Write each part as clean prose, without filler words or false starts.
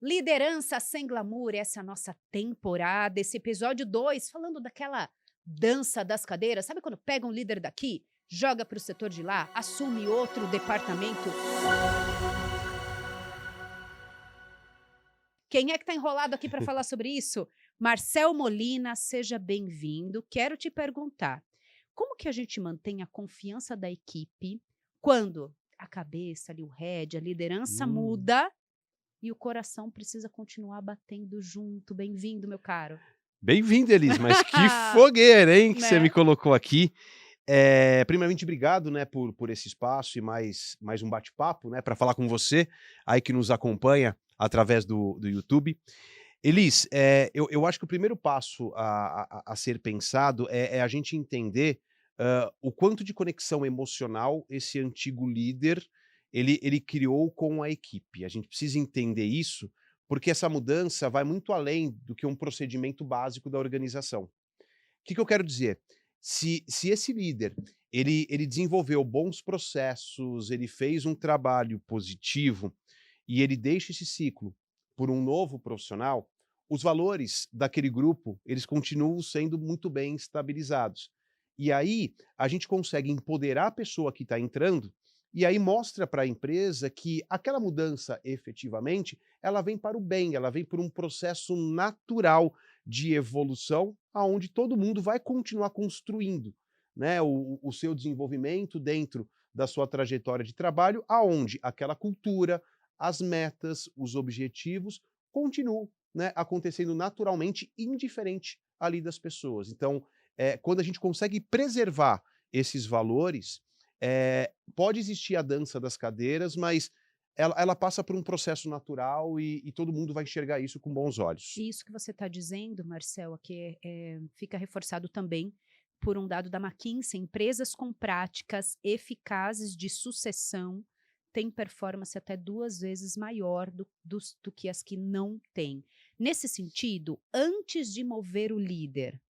Liderança sem glamour, essa é a nossa temporada, esse episódio 2, falando daquela dança das cadeiras. Sabe quando pega um líder daqui, joga para o setor de lá, assume outro departamento? Quem é que está enrolado aqui para falar sobre isso? Marcel Molina, seja bem-vindo. Quero te perguntar, como que a gente mantém a confiança da equipe quando a cabeça ali, o head, a liderança Hum. muda e o coração precisa continuar batendo junto? Bem-vindo, meu caro. Bem-vindo, Elis, mas que fogueira, hein, que você me Né? colocou aqui. Primeiramente, obrigado, né, por esse espaço e mais um bate-papo, né, para falar com você, aí que nos acompanha através do YouTube. Elis, eu acho que o primeiro passo a ser pensado é a gente entender, o quanto de conexão emocional esse antigo líder, ele criou com a equipe. A gente precisa entender isso, porque essa mudança vai muito além do que um procedimento básico da organização. O que eu quero dizer? Se esse líder, ele desenvolveu bons processos, ele fez um trabalho positivo e ele deixa esse ciclo por um novo profissional, os valores daquele grupo, eles continuam sendo muito bem estabilizados. E aí, a gente consegue empoderar a pessoa que está entrando, e aí mostra para a empresa que aquela mudança, efetivamente, ela vem para o bem, ela vem por um processo natural de evolução, aonde todo mundo vai continuar construindo, né, o seu desenvolvimento dentro da sua trajetória de trabalho, aonde aquela cultura, as metas, os objetivos continuam, né, acontecendo naturalmente, indiferente ali das pessoas. Então, quando a gente consegue preservar esses valores, pode existir a dança das cadeiras, mas ela passa por um processo natural e todo mundo vai enxergar isso com bons olhos. E isso que você está dizendo, Marcel, aqui fica reforçado também por um dado da McKinsey: empresas com práticas eficazes de sucessão têm performance até 2 vezes maior do que as que não têm. Nesse sentido, antes de mover o líder,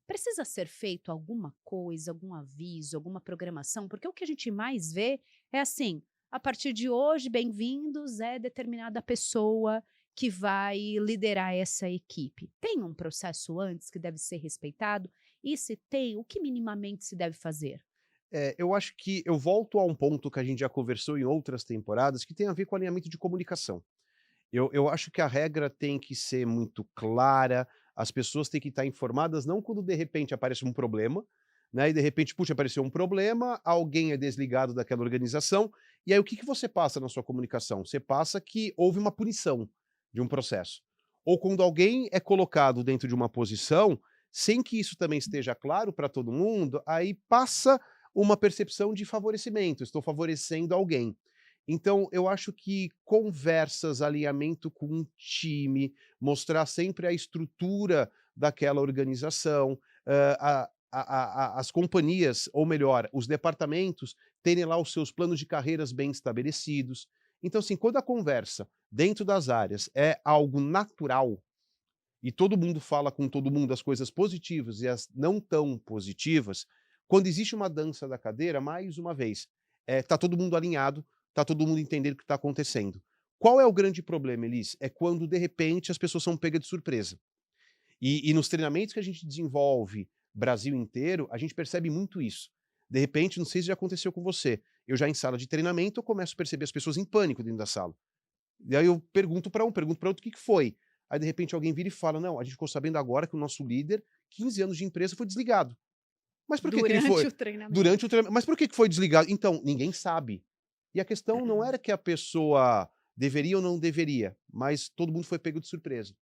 precisa ser feito alguma coisa, algum aviso, alguma programação? Porque o que a gente mais vê é assim: a partir de hoje, bem-vindos, é determinada pessoa que vai liderar essa equipe. Tem um processo antes que deve ser respeitado? E se tem, o que minimamente se deve fazer? Eu acho que eu volto a um ponto que a gente já conversou em outras temporadas, que tem a ver com alinhamento de comunicação. Eu acho que a regra tem que ser muito clara, as pessoas têm que estar informadas, não quando de repente aparece um problema, né, e de repente, puxa, apareceu um problema, alguém é desligado daquela organização, e aí o que você passa na sua comunicação? Você passa que houve uma punição de um processo. Ou quando alguém é colocado dentro de uma posição, sem que isso também esteja claro para todo mundo, aí passa uma percepção de favorecimento, estou favorecendo alguém. Então, eu acho que conversas, alinhamento com um time, mostrar sempre a estrutura daquela organização, as companhias, ou melhor, os departamentos, terem lá os seus planos de carreiras bem estabelecidos. Então, assim, quando a conversa dentro das áreas é algo natural e todo mundo fala com todo mundo as coisas positivas e as não tão positivas, quando existe uma dança da cadeira, mais uma vez, tá todo mundo alinhado, tá todo mundo entendendo o que está acontecendo. Qual é o grande problema, Elis? É quando, de repente, as pessoas são pegas de surpresa. E nos treinamentos que a gente desenvolve Brasil inteiro, a gente percebe muito isso. De repente, não sei se já aconteceu com você, eu já em sala de treinamento, eu começo a perceber as pessoas em pânico dentro da sala. E aí eu pergunto para um, pergunto para outro: "O que que foi?". Aí de repente alguém vira e fala: "Não, a gente ficou sabendo agora que o nosso líder, 15 anos de empresa, foi desligado". "Mas por que que ele Durante foi?". o treinamento. Durante o treinamento. "Mas por que que foi desligado?". Então, ninguém sabe. E a questão não era que a pessoa deveria ou não deveria, mas todo mundo foi pego de surpresa.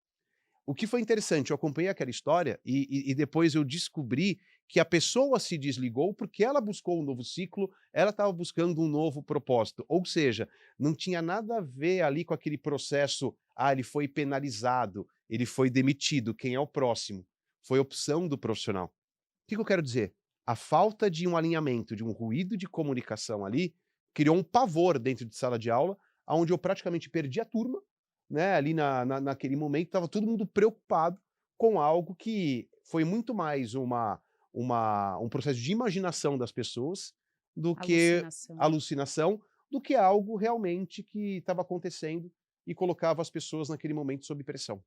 O que foi interessante, eu acompanhei aquela história e depois eu descobri que a pessoa se desligou porque ela buscou um novo ciclo, ela estava buscando um novo propósito. Ou seja, não tinha nada a ver ali com aquele processo, ele foi penalizado, ele foi demitido, quem é o próximo? Foi opção do profissional. O que eu quero dizer? A falta de um alinhamento, de um ruído de comunicação ali, criou um pavor dentro de sala de aula, aonde eu praticamente perdi a turma, né, ali naquele momento, estava todo mundo preocupado com algo que foi muito mais um processo de imaginação das pessoas, do que Alucinação. alucinação, do que algo realmente que estava acontecendo e colocava as pessoas naquele momento sob pressão.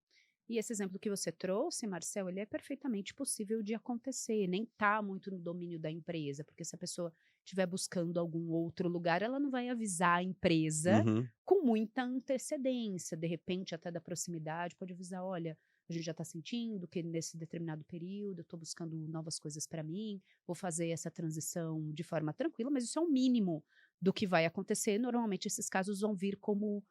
E esse exemplo que você trouxe, Marcel, ele é perfeitamente possível de acontecer, nem está muito no domínio da empresa, porque se a pessoa estiver buscando algum outro lugar, ela não vai avisar a empresa Uhum. com muita antecedência, de repente até da proximidade, pode avisar, olha, a gente já está sentindo que nesse determinado período eu estou buscando novas coisas para mim, vou fazer essa transição de forma tranquila, mas isso é o mínimo do que vai acontecer. Normalmente esses casos vão vir como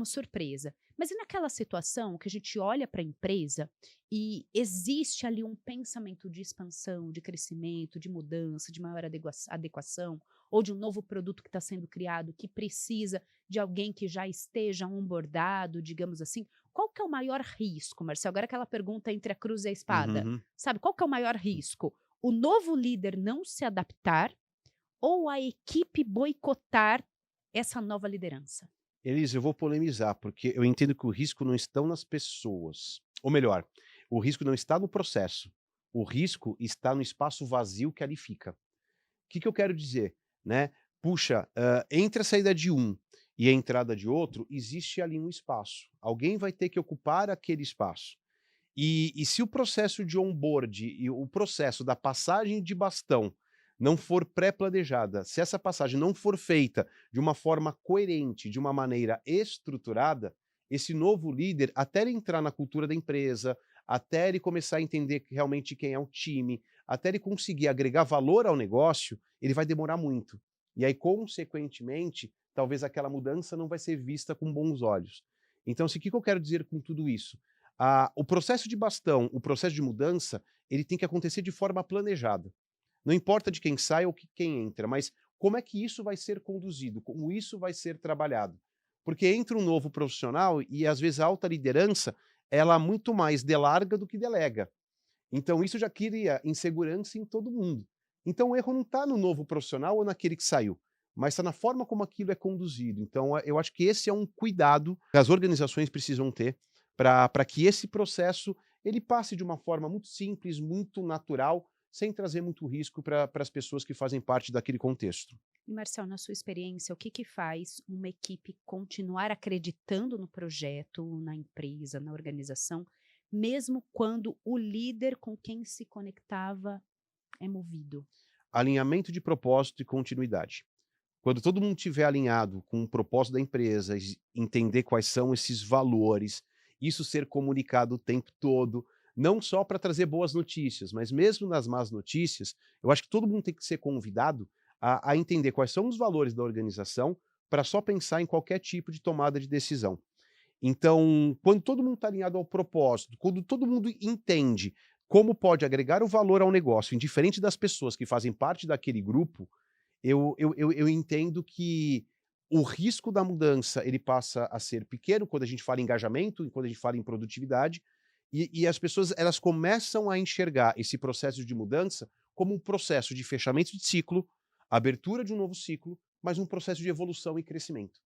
surpresa. Mas e naquela situação que a gente olha para a empresa e existe ali um pensamento de expansão, de crescimento, de mudança, de maior adequação, ou de um novo produto que está sendo criado que precisa de alguém que já esteja onboardado, digamos assim. Qual que é o maior risco, Marcelo? Agora aquela pergunta entre a cruz e a espada. Uhum. Sabe, qual que é o maior risco? O novo líder não se adaptar ou a equipe boicotar essa nova liderança? Elisa, eu vou polemizar, porque eu entendo que o risco não está nas pessoas. Ou melhor, o risco não está no processo. O risco está no espaço vazio que ali fica. O que que eu quero dizer? Né? Puxa, entre a saída de um e a entrada de outro, existe ali um espaço. Alguém vai ter que ocupar aquele espaço. E se o processo de onboard e o processo da passagem de bastão não for pré-planejada, se essa passagem não for feita de uma forma coerente, de uma maneira estruturada, esse novo líder, até ele entrar na cultura da empresa, até ele começar a entender realmente quem é o time, até ele conseguir agregar valor ao negócio, ele vai demorar muito. E aí, consequentemente, talvez aquela mudança não vai ser vista com bons olhos. Então, o que que eu quero dizer com tudo isso? O processo de bastão, o processo de mudança, ele tem que acontecer de forma planejada. Não importa de quem sai ou quem entra, mas como é que isso vai ser conduzido, como isso vai ser trabalhado. Porque entra um novo profissional e, às vezes, a alta liderança, ela muito mais delarga do que delega. Então isso já cria insegurança em todo mundo. Então o erro não está no novo profissional ou naquele que saiu, mas está na forma como aquilo é conduzido. Então eu acho que esse é um cuidado que as organizações precisam ter para que esse processo ele passe de uma forma muito simples, muito natural, sem trazer muito risco para as pessoas que fazem parte daquele contexto. E Marcel, na sua experiência, o que que faz uma equipe continuar acreditando no projeto, na empresa, na organização, mesmo quando o líder com quem se conectava é movido? Alinhamento de propósito e continuidade. Quando todo mundo estiver alinhado com o propósito da empresa, entender quais são esses valores, isso ser comunicado o tempo todo, não só para trazer boas notícias, mas mesmo nas más notícias, eu acho que todo mundo tem que ser convidado a entender quais são os valores da organização para só pensar em qualquer tipo de tomada de decisão. Então, quando todo mundo está alinhado ao propósito, quando todo mundo entende como pode agregar o valor ao negócio, indiferente das pessoas que fazem parte daquele grupo, eu entendo que o risco da mudança, ele passa a ser pequeno quando a gente fala em engajamento e quando a gente fala em produtividade, e as pessoas elas começam a enxergar esse processo de mudança como um processo de fechamento de ciclo, abertura de um novo ciclo, mas um processo de evolução e crescimento.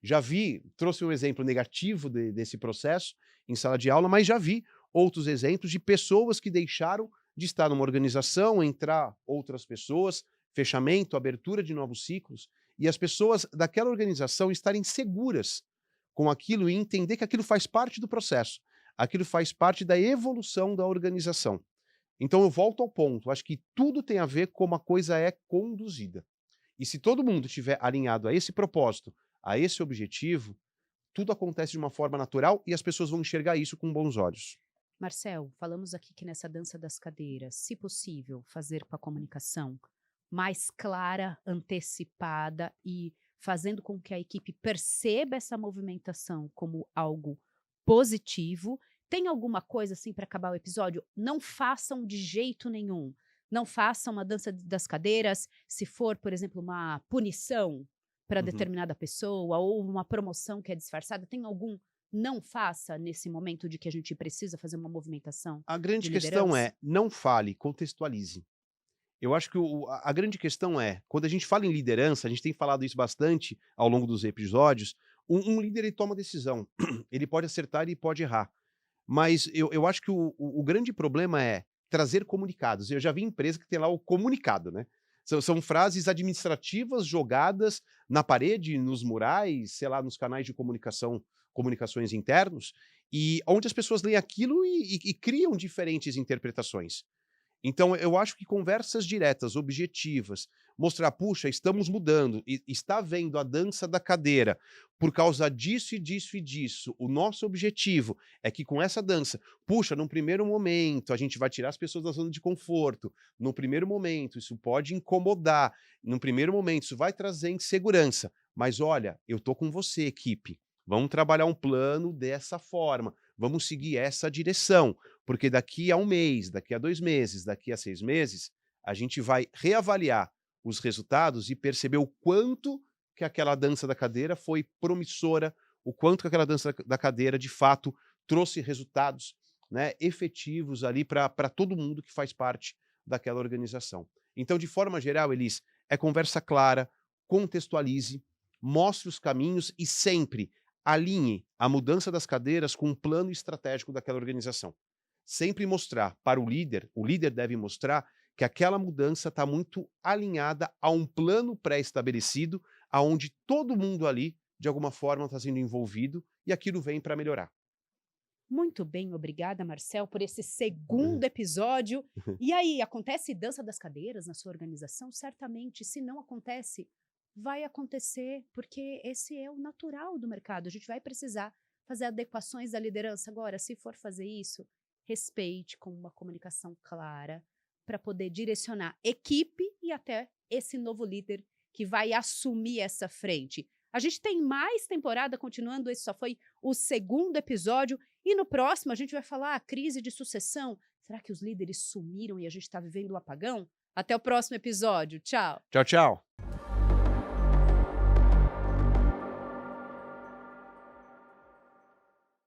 Já vi, trouxe um exemplo negativo desse processo em sala de aula, mas já vi outros exemplos de pessoas que deixaram de estar numa organização, entrar outras pessoas, fechamento, abertura de novos ciclos, e as pessoas daquela organização estarem seguras com aquilo e entender que aquilo faz parte do processo, aquilo faz parte da evolução da organização. Então eu volto ao ponto, acho que tudo tem a ver com como a coisa é conduzida. E se todo mundo estiver alinhado a esse propósito, a esse objetivo, tudo acontece de uma forma natural e as pessoas vão enxergar isso com bons olhos. Marcel, falamos aqui que nessa dança das cadeiras, se possível, fazer com a comunicação mais clara, antecipada e fazendo com que a equipe perceba essa movimentação como algo positivo. Tem alguma coisa assim para acabar o episódio? Não façam de jeito nenhum. Não façam uma dança das cadeiras se for, por exemplo, uma punição para Uhum. determinada pessoa ou uma promoção que é disfarçada. Tem algum não faça nesse momento de que a gente precisa fazer uma movimentação A de grande questão liderança? é, não fale, contextualize. Eu acho que a grande questão é, quando a gente fala em liderança, a gente tem falado isso bastante ao longo dos episódios, um líder ele toma decisão, ele pode acertar e pode errar. Mas eu acho que o grande problema é trazer comunicados. Eu já vi empresa que tem lá o comunicado, né? São frases administrativas jogadas na parede, nos murais, sei lá, nos canais de comunicação comunicações internos, e onde as pessoas leem aquilo e criam diferentes interpretações. Então, eu acho que conversas diretas, objetivas, mostrar, puxa, estamos mudando, e está vendo a dança da cadeira por causa disso e disso e disso. O nosso objetivo é que com essa dança, puxa, num primeiro momento, a gente vai tirar as pessoas da zona de conforto. No primeiro momento, isso pode incomodar. Num primeiro momento, isso vai trazer insegurança. Mas olha, eu tô com você, equipe. Vamos trabalhar um plano dessa forma. Vamos seguir essa direção. Porque daqui a 1 mês, daqui a 2 meses, daqui a 6 meses, a gente vai reavaliar os resultados e perceber o quanto que aquela dança da cadeira foi promissora, o quanto que aquela dança da cadeira, de fato, trouxe resultados, né, efetivos ali para todo mundo que faz parte daquela organização. Então, de forma geral, Elis, é conversa clara, contextualize, mostre os caminhos e sempre alinhe a mudança das cadeiras com um plano estratégico daquela organização. Sempre mostrar para o líder deve mostrar que aquela mudança está muito alinhada a um plano pré-estabelecido, aonde todo mundo ali, de alguma forma, está sendo envolvido e aquilo vem para melhorar. Muito bem, obrigada, Marcel, por esse segundo episódio. E aí, acontece dança das cadeiras na sua organização? Certamente, se não acontece, vai acontecer, porque esse é o natural do mercado. A gente vai precisar fazer adequações da liderança. Agora, se for fazer isso, respeite com uma comunicação clara para poder direcionar equipe e até esse novo líder que vai assumir essa frente. A gente tem mais temporada continuando, esse só foi o segundo episódio, e no próximo a gente vai falar a crise de sucessão. Será que os líderes sumiram e a gente está vivendo o apagão? Até o próximo episódio. Tchau! Tchau, tchau.